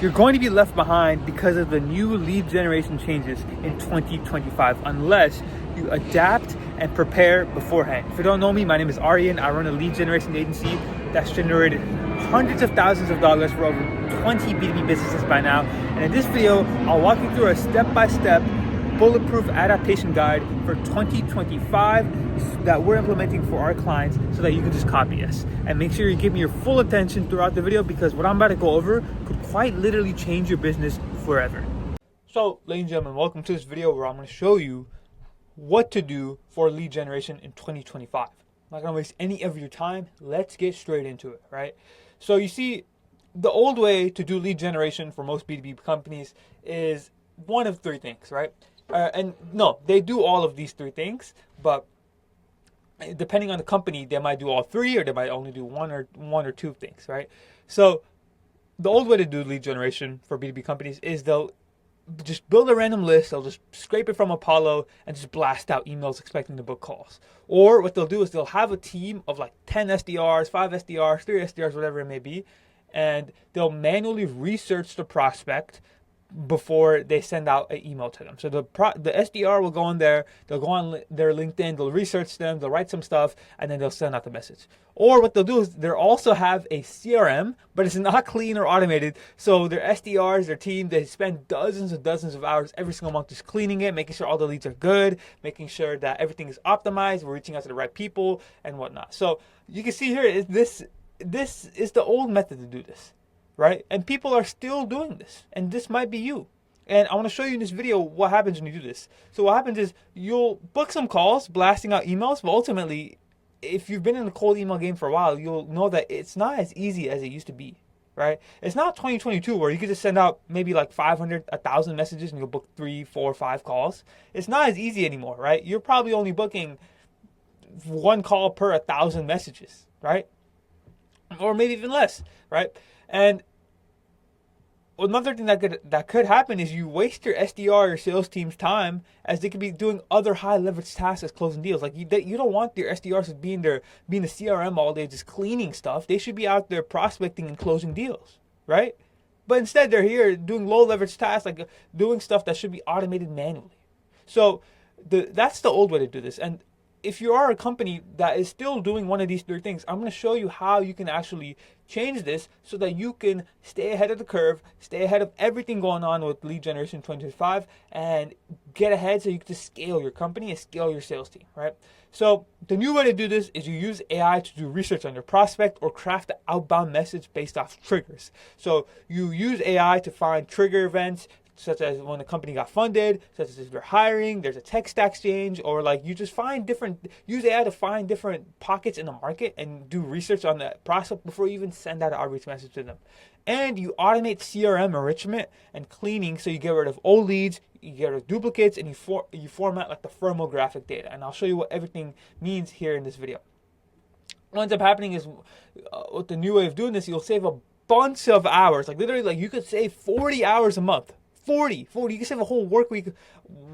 You're going to be left behind because of the new lead generation changes in 2025 unless you adapt and prepare beforehand. If you don't know me, my name is Aryan. I run a lead generation agency that's generated hundreds of thousands of dollars for over 20 B2B businesses by now. And in this video, I'll walk you through a step-by-step bulletproof adaptation guide for 2025 that we're implementing for our clients so that you can just copy us. And make sure you give me your full attention throughout the video because what I'm about to go over could quite literally change your business forever. So, ladies and gentlemen, welcome to this video where I'm going to show you what to do for lead generation in 2025. I'm not going to waste any of your time. Let's get straight into it, right? So you see, the old way to do lead generation for most B2B companies is one of three things, right? And no, they do all of these three things, but depending on the company, they might do all three, or they might only do one or two things, right? So the old way to do lead generation for B2B companies is they'll just build a random list, they'll just scrape it from Apollo and just blast out emails expecting to book calls. Or what they'll do is they'll have a team of like 10 SDRs, 5 SDRs, 3 SDRs, whatever it may be, and they'll manually research the prospect before they send out an email to them. So the SDR will go on there, they'll go on their LinkedIn, they'll research them, they'll write some stuff, and then they'll send out the message. Or what they'll do is they'll also have a CRM, but it's not clean or automated. So their SDRs, their team, they spend dozens and dozens of hours every single month just cleaning it, making sure all the leads are good, making sure that everything is optimized, we're reaching out to the right people and whatnot. So you can see here, this is the old method to do this. Right? And people are still doing this. And this might be you. And I want to show you in this video what happens when you do this. So what happens is you'll book some calls, blasting out emails, but ultimately, if you've been in the cold email game for a while, you'll know that it's not as easy as it used to be. Right? It's not 2022 where you could just send out maybe like 500, 1,000 messages and you'll book 3, 4, 5 calls. It's not as easy anymore, right? You're probably only booking 1 call per 1,000 messages, right? Or maybe even less, right? And another thing that could happen is you waste your SDR, your sales team's time, as they could be doing other high leverage tasks as closing deals. Like you don't want your SDRs to be in the CRM all day just cleaning stuff. They should be out there prospecting and closing deals, right? But instead they're here doing low leverage tasks, like doing stuff that should be automated manually. So that's the old way to do this. And if you are a company that is still doing one of these three things, I'm going to show you how you can actually change this so that you can stay ahead of the curve, stay ahead of everything going on with lead generation 2025, and get ahead so you can just scale your company and scale your sales team, right? So the new way to do this is you use AI to do research on your prospect or craft an outbound message based off triggers. So you use AI to find trigger events, such as when a company got funded, such as if they're hiring, there's a tech stack change, or like you just use AI to find different pockets in the market and do research on the prospect before you even send out an outreach message to them. And you automate CRM enrichment and cleaning so you get rid of old leads, you get rid of duplicates, and you format like the firmographic data. And I'll show you what everything means here in this video. What ends up happening is with the new way of doing this, you'll save a bunch of hours. Like literally, like you could save 40 hours a month. 40. You can save a whole work week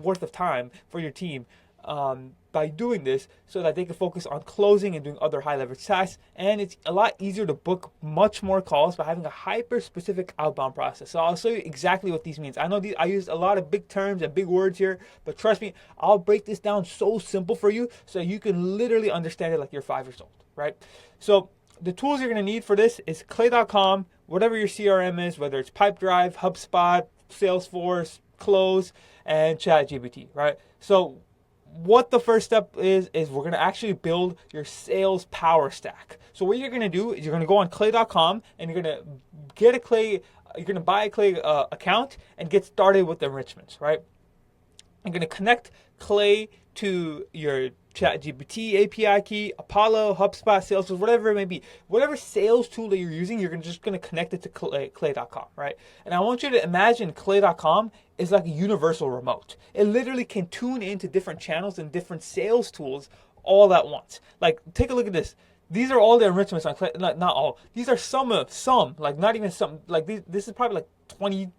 worth of time for your team by doing this so that they can focus on closing and doing other high leverage tasks. And it's a lot easier to book much more calls by having a hyper specific outbound process. So I'll show you exactly what these means. I know I used a lot of big terms and big words here, but trust me, I'll break this down so simple for you so you can literally understand it like you're 5 years old, right? So the tools you're going to need for this is clay.com, whatever your CRM is, whether it's Pipedrive, HubSpot, Salesforce, Close, and ChatGPT, right? So what the first step is we're going to actually build your sales power stack. So what you're going to do is you're going to go on clay.com and you're going to buy a Clay account and get started with the enrichments, right? You're going to connect Clay to your ChatGPT API key, Apollo, HubSpot, Salesforce, whatever it may be. Whatever sales tool that you're using, you're just going to connect it to clay.com, right? And I want you to imagine clay.com is like a universal remote. It literally can tune into different channels and different sales tools all at once. Like, take a look at this. These are all the enrichments on Clay. Not all. These are some, like not even some. Like this is probably like 20%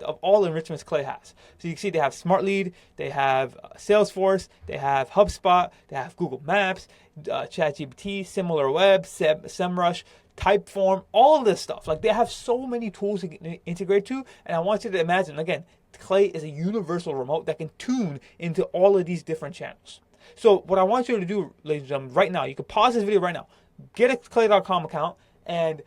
of all enrichments Clay has. So you can see they have Smart Lead, they have Salesforce, they have HubSpot, they have Google Maps, ChatGPT, SimilarWeb, SEMrush, Typeform, all of this stuff. Like, they have so many tools to integrate to, and I want you to imagine, again, Clay is a universal remote that can tune into all of these different channels. So what I want you to do, ladies and gentlemen, right now, you can pause this video right now, get a clay.com account, and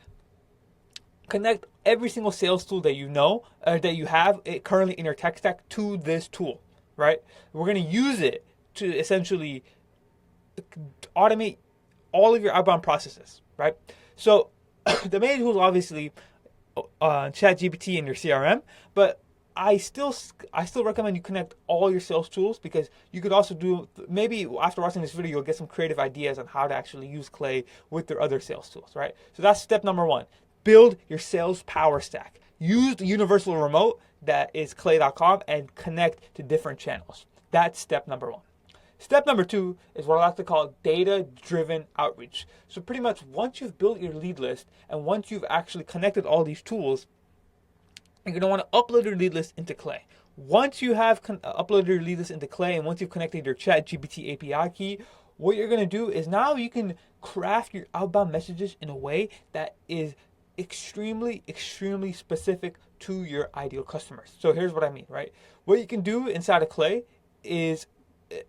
connect every single sales tool that you know, that you have currently in your tech stack to this tool, right? We're going to use it to essentially automate all of your outbound processes, right? So the main tool is obviously ChatGPT in your CRM, but I still recommend you connect all your sales tools, because you could also do, maybe after watching this video, you'll get some creative ideas on how to actually use Clay with their other sales tools, right? So that's step number one. Build your sales power stack. Use the universal remote that is clay.com and connect to different channels. That's step number one. Step number two is what I like to call data-driven outreach. So pretty much once you've built your lead list and once you've actually connected all these tools, you're going to want to upload your lead list into Clay. Once you have uploaded your lead list into Clay and once you've connected your ChatGPT API key, what you're going to do is now you can craft your outbound messages in a way that is extremely specific to your ideal customers. So here's what I mean, right? What you can do inside of Clay is,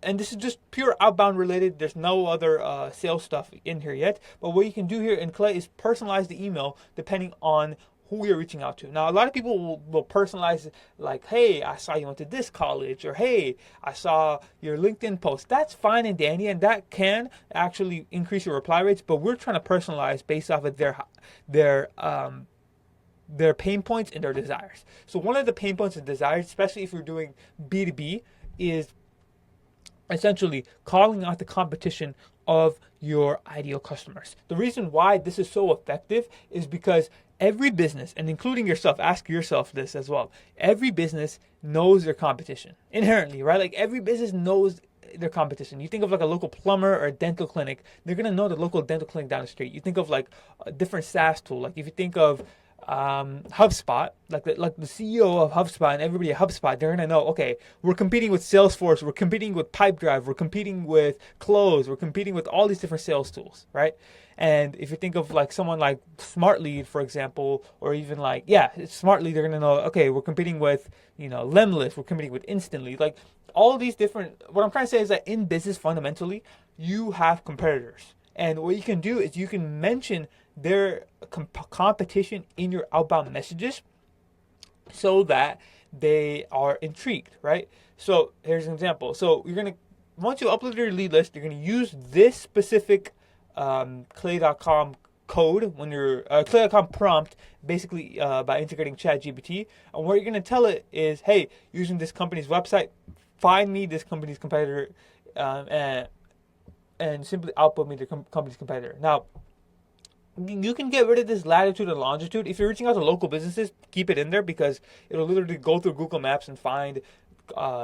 and this is just pure outbound related, there's no other sales stuff in here yet, but what you can do here in Clay is personalize the email depending on who you're reaching out to. Now, a lot of people will personalize it like, hey, I saw you went to this college, or hey, I saw your LinkedIn post. That's fine and dandy, and that can actually increase your reply rates, but we're trying to personalize based off of their pain points and their desires. So one of the pain points and desires, especially if you're doing B2B, is essentially calling out the competition of your ideal customers. The reason why this is so effective is because every business, and including yourself, ask yourself this as well. Every business knows their competition inherently, right? Like, every business knows their competition. You think of like a local plumber or a dental clinic, they're going to know the local dental clinic down the street. You think of like a different SaaS tool. Like if you think of HubSpot, like the CEO of HubSpot and everybody at HubSpot, they're gonna know, okay, we're competing with Salesforce, we're competing with Pipedrive, we're competing with Close, we're competing with all these different sales tools, right? And if you think of like someone like SmartLead, for example, or even like, SmartLead, they're gonna know, okay, we're competing with, Lemlist, we're competing with Instantly, like all these different, what I'm trying to say is that in business, fundamentally, you have competitors. And what you can do is you can mention their competition in your outbound messages so that they are intrigued, right? So here's an example. So once you upload your lead list, you're going to use this specific clay.com code when you're clay.com prompt, basically by integrating ChatGPT. And what you're going to tell it is, hey, using this company's website, find me this company's competitor and simply output me the company's competitor. Now, you can get rid of this latitude and longitude. If you're reaching out to local businesses, keep it in there because it'll literally go through Google Maps and find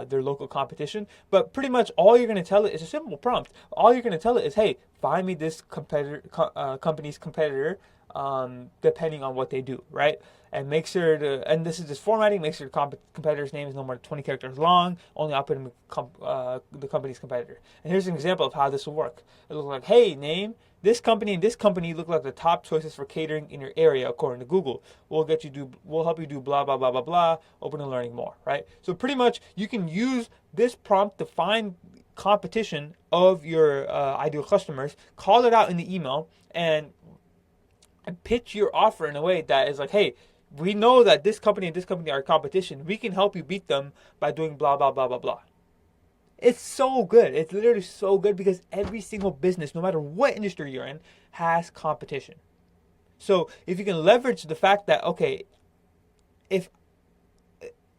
their local competition. But pretty much all you're going to tell it is a simple prompt. All you're going to tell it is, hey, find me this company's competitor, depending on what they do, right? And make sure and this is just formatting, make sure the competitor's name is no more than 20 characters long, only outputting the company's competitor. And here's an example of how this will work. It'll look like, hey, name, this company and this company look like the top choices for catering in your area according to Google. We'll help you do blah, blah, blah, blah, blah, open and learning more, right? So pretty much you can use this prompt to find competition of your ideal customers, call it out in the email, and pitch your offer in a way that is like, hey, we know that this company and this company are competition. We can help you beat them by doing blah, blah, blah, blah, blah. It's so good. It's literally so good because every single business, no matter what industry you're in, has competition. So if you can leverage the fact that, okay, if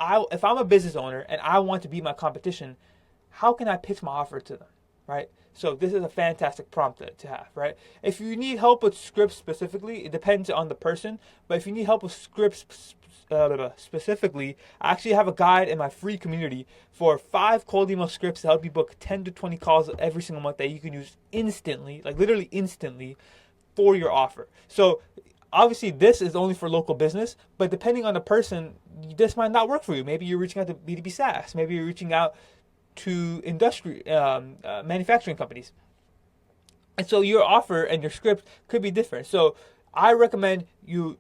I'm a business owner and I want to beat my competition, how can I pitch my offer to them, right? So this is a fantastic prompt to have, right? If you need help with scripts specifically, it depends on the person. But if you need help with scripts specifically, I actually have a guide in my free community for 5 cold email scripts to help you book 10 to 20 calls every single month that you can use instantly, like literally instantly, for your offer. So obviously this is only for local business, but depending on the person, this might not work for you. Maybe you're reaching out to B2B SaaS. Maybe you're reaching out to industry manufacturing companies, and so your offer and your script could be different. So I recommend you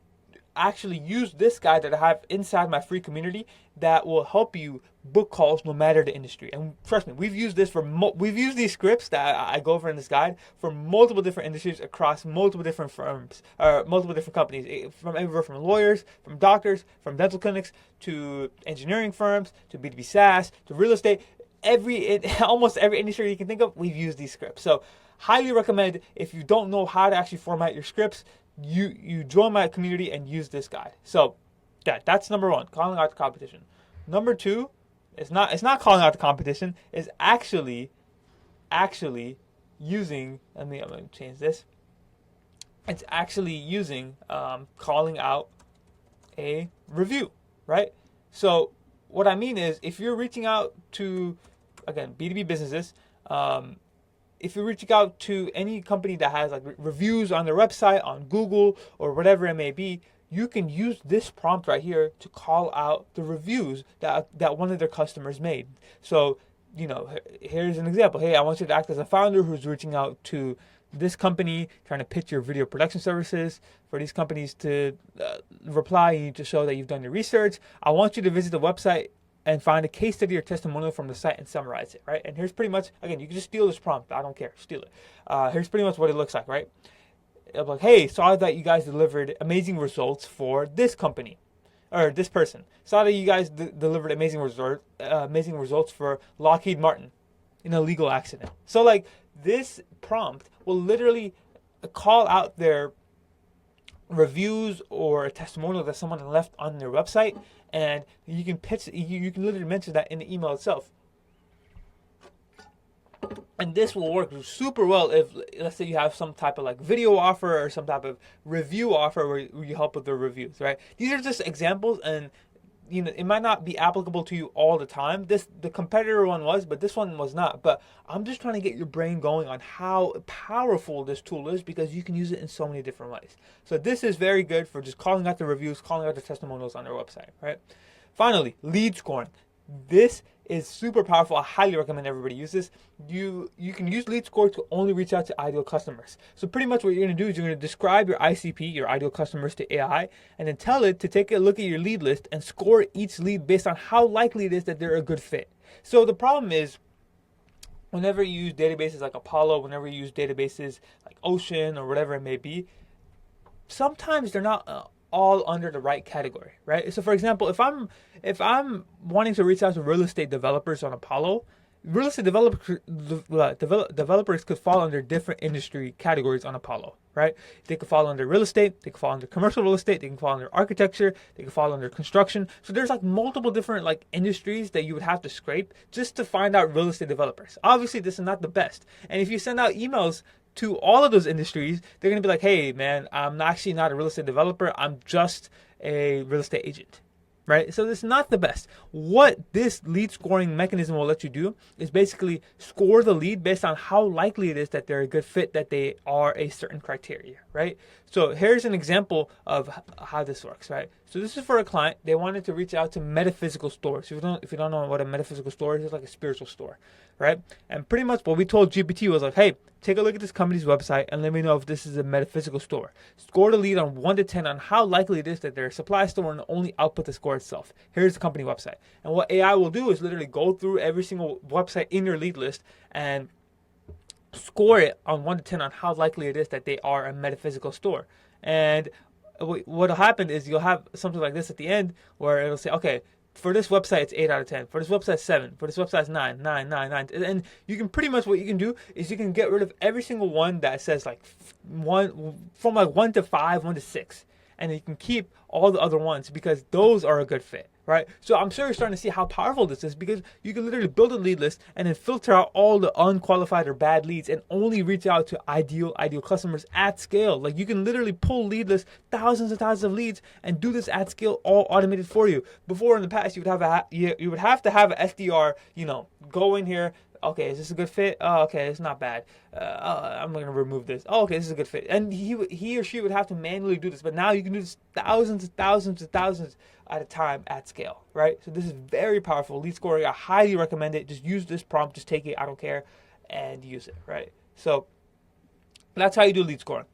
actually use this guide that I have inside my free community that will help you book calls no matter the industry. And trust me, we've used this for we've used these scripts that I go over in this guide for multiple different industries across multiple different firms, multiple different companies, from everywhere from lawyers, from doctors, from dental clinics to engineering firms to B2B SaaS to real estate. Almost every industry you can think of, we've used these scripts. So highly recommend, if you don't know how to actually format your scripts, you join my community and use this guide. So that's number one, calling out the competition. Number two, it's not calling out the competition, it's actually using, I'm going to change this. It's actually using calling out a review, right? So what I mean is, if you're reaching out to, again, B2B businesses, if you're reaching out to any company that has like reviews on their website, on Google, or whatever it may be, you can use this prompt right here to call out the reviews that one of their customers made. So, here's an example. Hey, I want you to act as a founder who's reaching out to this company, trying to pitch your video production services. For these companies to reply, you need to show that you've done your research. I want you to visit the website and find a case study or testimonial from the site and summarize it, right? And here's pretty much, again, you can just steal this prompt. I don't care. Steal it. Here's pretty much what it looks like, right? It's like, hey, saw that you guys delivered amazing results for this company or this person. Saw that you guys delivered amazing results for Lockheed Martin in a legal accident. So like, this prompt will literally call out their reviews or a testimonial that someone left on their website, and you can literally mention that in the email itself. And this will work super well if, let's say, you have some type of like video offer or some type of review offer where you help with the reviews, right? These are just examples, and it might not be applicable to you all the time. The competitor one was, but this one was not. But I'm just trying to get your brain going on how powerful this tool is, because you can use it in so many different ways. So this is very good for just calling out the reviews, calling out the testimonials on their website, right? Finally, lead scoring. This is super powerful. I highly recommend everybody use this. You can use lead score to only reach out to ideal customers. So pretty much what you're going to do is you're going to describe your ICP, your ideal customers, to AI, and then tell it to take a look at your lead list and score each lead based on how likely it is that they're a good fit. So the problem is, whenever you use databases like Apollo, whenever you use databases like Ocean or whatever it may be, sometimes they're not all under the right category, right? So for example, if I'm wanting to reach out to real estate developers on Apollo, real estate developers could fall under different industry categories on Apollo, right? They could fall under real estate, they could fall under commercial real estate, they can fall under architecture, they could fall under construction. So there's like multiple different like industries that you would have to scrape just to find out real estate developers. Obviously, this is not the best. And if you send out emails to all of those industries, they're going to be like, hey, man, I'm actually not a real estate developer. I'm just a real estate agent, right? So this is not the best. What this lead scoring mechanism will let you do is basically score the lead based on how likely it is that they're a good fit, that they are a certain criteria, right? So here's an example of how this works, right? So this is for a client. They wanted to reach out to metaphysical stores. If you don't know what a metaphysical store is, it's like a spiritual store, right? And pretty much what we told GPT was like, hey, take a look at this company's website and let me know if this is a metaphysical store. Score the lead on 1 to 10 on how likely it is that they're a supply store, and only output the score itself. Here's the company website. And what AI will do is literally go through every single website in your lead list and score it on 1 to 10 on how likely it is that they are a metaphysical store. And what'll happen is you'll have something like this at the end where it'll say, okay, for this website, it's 8 out of 10. For this website, 7. For this website, it's 9, 9, 9, 9. And you can pretty much, what you can do is you can get rid of every single one that says like 1 to 5, 1 to 6. And you can keep all the other ones because those are a good fit, right? So I'm sure you're starting to see how powerful this is, because you can literally build a lead list and then filter out all the unqualified or bad leads and only reach out to ideal customers at scale. Like, you can literally pull lead lists, thousands and thousands of leads, and do this at scale, all automated for you. Before, in the past, you would have to have an SDR, go in here. Okay, is this a good fit? Oh, okay, it's not bad. I'm going to remove this. Oh, okay, this is a good fit. And he or she would have to manually do this. But now you can do this thousands and thousands and thousands at a time at scale, right? So this is very powerful. Lead scoring, I highly recommend it. Just use this prompt. Just take it. I don't care. And use it, right? So that's how you do lead scoring.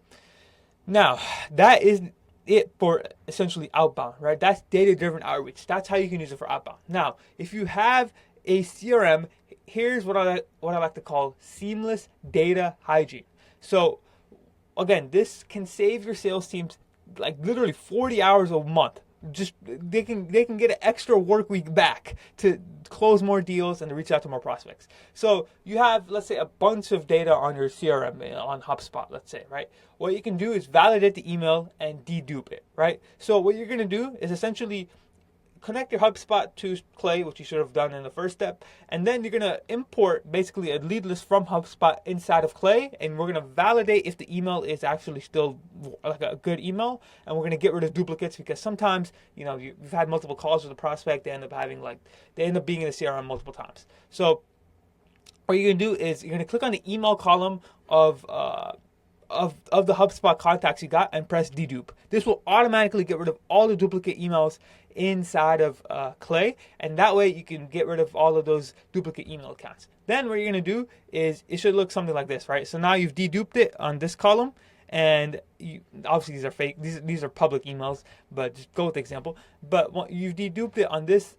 Now, that is it for essentially outbound, right? That's data-driven outreach. That's how you can use it for outbound. Now, if you have a CRM, here's what I like to call seamless data hygiene. So again, this can save your sales teams like literally 40 hours a month. Just they can get an extra work week back to close more deals and to reach out to more prospects. So you have, let's say, a bunch of data on your CRM on HubSpot, let's say, right? What you can do is validate the email and dedupe it, right? So what you're gonna do is essentially connect your HubSpot to Clay, which you should have done in the first step, and then you're gonna import basically a lead list from HubSpot inside of Clay, and we're gonna validate if the email is actually still like a good email, and we're gonna get rid of duplicates because sometimes you've had multiple calls with a prospect, they end up being in the CRM multiple times. So what you're gonna do is you're gonna click on the email column of the HubSpot contacts you got and press dedupe. This will automatically get rid of all the duplicate emails inside of Clay, and that way you can get rid of all of those duplicate email accounts. Then what you're going to do is it should look something like this, right? So now you've deduped it on this column, and obviously these are fake. These are public emails, but just go with the example. But you've deduped it on this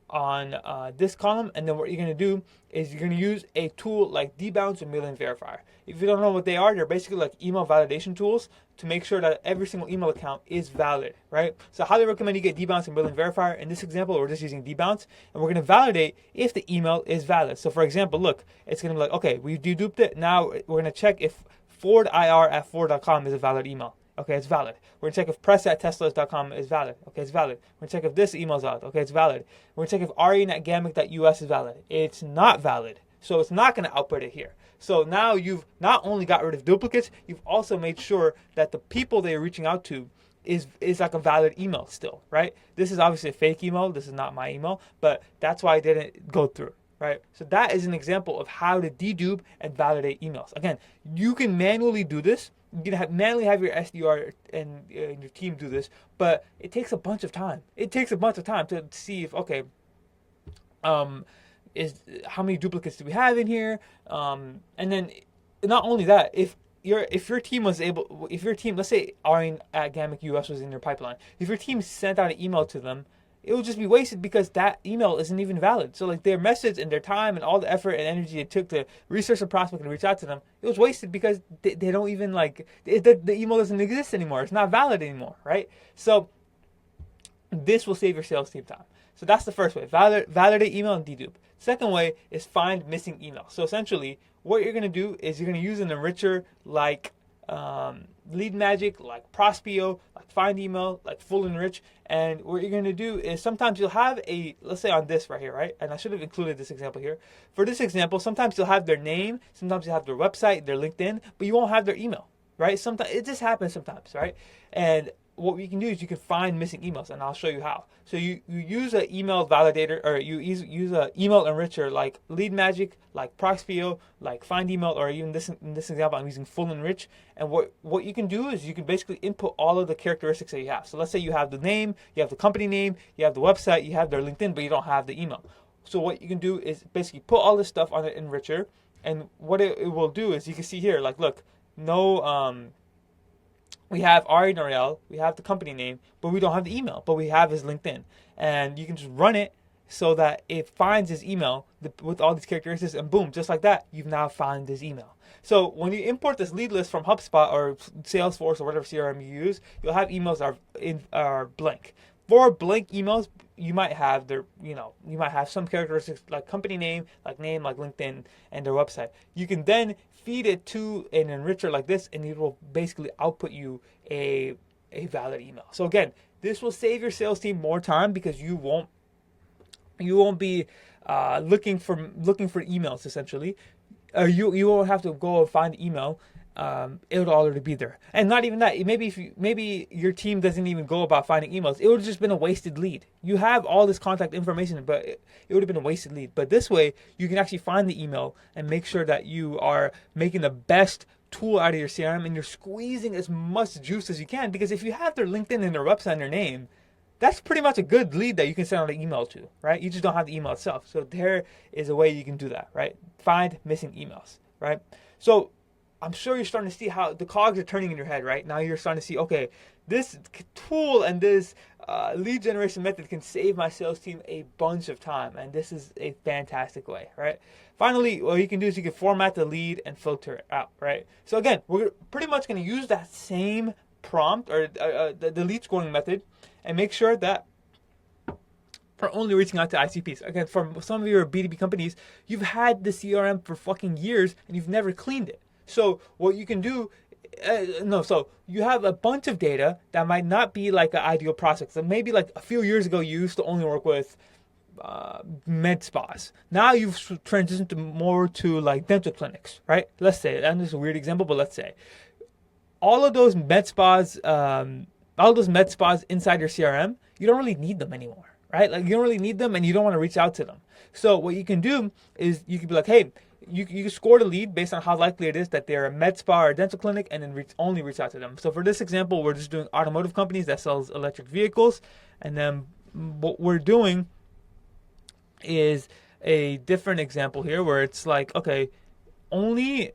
column, and then what you're going to do is you're going to use a tool like Dbounce or Mail-in Verifier. If you don't know what they are, they're basically like email validation tools to make sure that every single email account is valid, right? So I highly recommend you get Dbounce and Mail-in Verifier. In this example, we're just using Dbounce, and we're going to validate if the email is valid. So for example, look, it's going to be like, okay, we've deduped it. Now we're going to check if forwardir@ford.com is a valid email. Okay, it's valid. We're going to check if press@teslas.com is valid. Okay, it's valid. We're going to check if this email's valid. Okay, it's valid. We're going to check if arian@gamic.us is valid. It's not valid. So it's not going to output it here. So now you've not only got rid of duplicates, you've also made sure that the people that you're reaching out to is like a valid email still, right? This is obviously a fake email. This is not my email, but that's why I didn't go through. Right? So that is an example of how to dedupe and validate emails. Again, you can manually do this. You can manually have your SDR and your team do this, but it takes a bunch of time. It takes a bunch of time to see if, okay, is how many duplicates do we have in here? And then not only that, if your team, let's say Arian at Gamic US was in your pipeline, if your team sent out an email to them, it will just be wasted because that email isn't even valid. So like their message and their time and all the effort and energy it took to research the prospect and reach out to them, it was wasted because they don't even the email doesn't exist anymore. It's not valid anymore, right? So this will save your sales team time. So that's the first way, validate email and dedupe. Second way is find missing emails. So essentially what you're going to do is you're going to use an enricher like Lead Magic, like Prospeo, like Find Email, like Full Enrich. And what you're going to do is sometimes you'll have let's say on this right here, right? And I should have included this example here. For this example, sometimes you'll have their name, sometimes you'll have their website, their LinkedIn, but you won't have their email, right? Sometimes it just happens sometimes, right? And what we can do is you can find missing emails, and I'll show you how. So you use an email validator, or you use an email enricher like Lead Magic, like Prospeo, like Find Email, or even in this example, I'm using Full Enrich. And what you can do is you can basically input all of the characteristics that you have. So let's say you have the name, you have the company name, you have the website, you have their LinkedIn, but you don't have the email. So what you can do is basically put all this stuff on an enricher, and what it will do is you can see here, like, look, no, we have Ari Norel, we have the company name, but we don't have the email, but we have his LinkedIn. And you can just run it so that it finds his email with all these characteristics, and boom, just like that, you've now found his email. So when you import this lead list from HubSpot or Salesforce or whatever CRM you use, you'll have emails are blank. For blank emails, you might have you might have some characteristics like company name, like LinkedIn, and their website. You can then feed it to an enricher like this, and it will basically output you a valid email. So again, this will save your sales team more time because you won't be looking for emails essentially. You won't have to go and find the email. It'll already be there. And not even that, maybe your team doesn't even go about finding emails. It would have just been a wasted lead. You have all this contact information, but it would have been a wasted lead. But this way, you can actually find the email and make sure that you are making the best tool out of your CRM, and you're squeezing as much juice as you can, because if you have their LinkedIn and their website and their name, that's pretty much a good lead that you can send out an email to, right? You just don't have the email itself. So there is a way you can do that, right? Find missing emails, right? So I'm sure you're starting to see how the cogs are turning in your head, right? Now you're starting to see, okay, this tool and this lead generation method can save my sales team a bunch of time, and this is a fantastic way, right? Finally, what you can do is you can format the lead and filter it out, right? So again, we're pretty much going to use that same prompt or the lead scoring method and make sure that we're only reaching out to ICPs. Again, for some of your B2B companies, you've had the CRM for fucking years and you've never cleaned it. So what you can do, so you have a bunch of data that might not be like an ideal process. So maybe like a few years ago, you used to only work with med spas. Now you've transitioned to more to like dental clinics, right? Let's say, and this is a weird example, but let's say all of those med spas, inside your CRM, you don't really need them anymore, right? Like you don't really need them and you don't want to reach out to them. So what you can do is you can be like, hey, you can score the lead based on how likely it is that they're a med spa or a dental clinic, and then only reach out to them. So for this example, we're just doing automotive companies that sells electric vehicles, and then what we're doing is a different example here where it's like, okay, only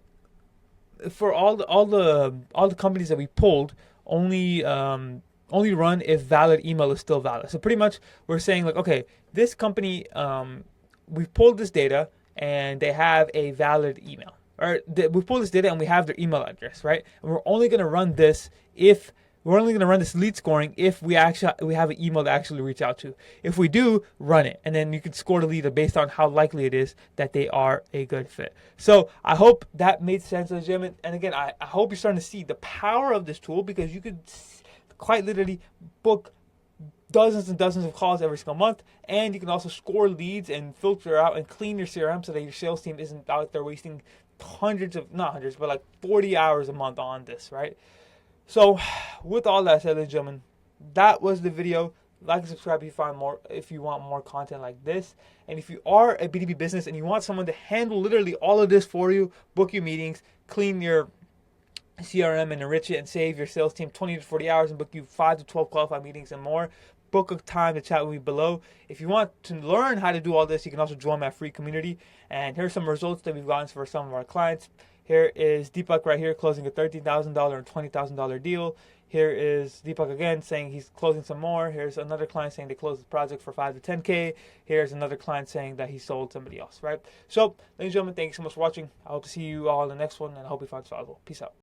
for all the companies that we pulled, only run if valid email is still valid. So pretty much we're saying like, okay, this company, we've pulled this data and they have a valid email, or we pull this data and we have their email address, right? And we're only going to run this lead scoring if we have an email to actually reach out to. If we do, run it, and then you can score the lead based on how likely it is that they are a good fit. So I hope that made sense, ladies and gentlemen. And again, I hope you're starting to see the power of this tool, because you could quite literally book dozens and dozens of calls every single month, and you can also score leads and filter out and clean your CRM so that your sales team isn't out there wasting not hundreds, but like 40 hours a month on this, right? So with all that said, ladies and gentlemen, that was the video. Like and subscribe if you want more content like this. And if you are a B2B business and you want someone to handle literally all of this for you, book your meetings, clean your CRM and enrich it, and save your sales team 20 to 40 hours and book you 5 to 12 qualified meetings and more, book a time to chat with me below. If you want to learn how to do all this, you can also join my free community. And here's some results that we've gotten for some of our clients. Here is Deepak right here closing a $13,000 and $20,000 deal. Here is Deepak again saying he's closing some more. Here's another client saying they closed the project for 5 to 10K. Here's another client saying that he sold somebody else, right? So, ladies and gentlemen, thank you so much for watching. I hope to see you all in the next one, and I hope you found it valuable. Peace out.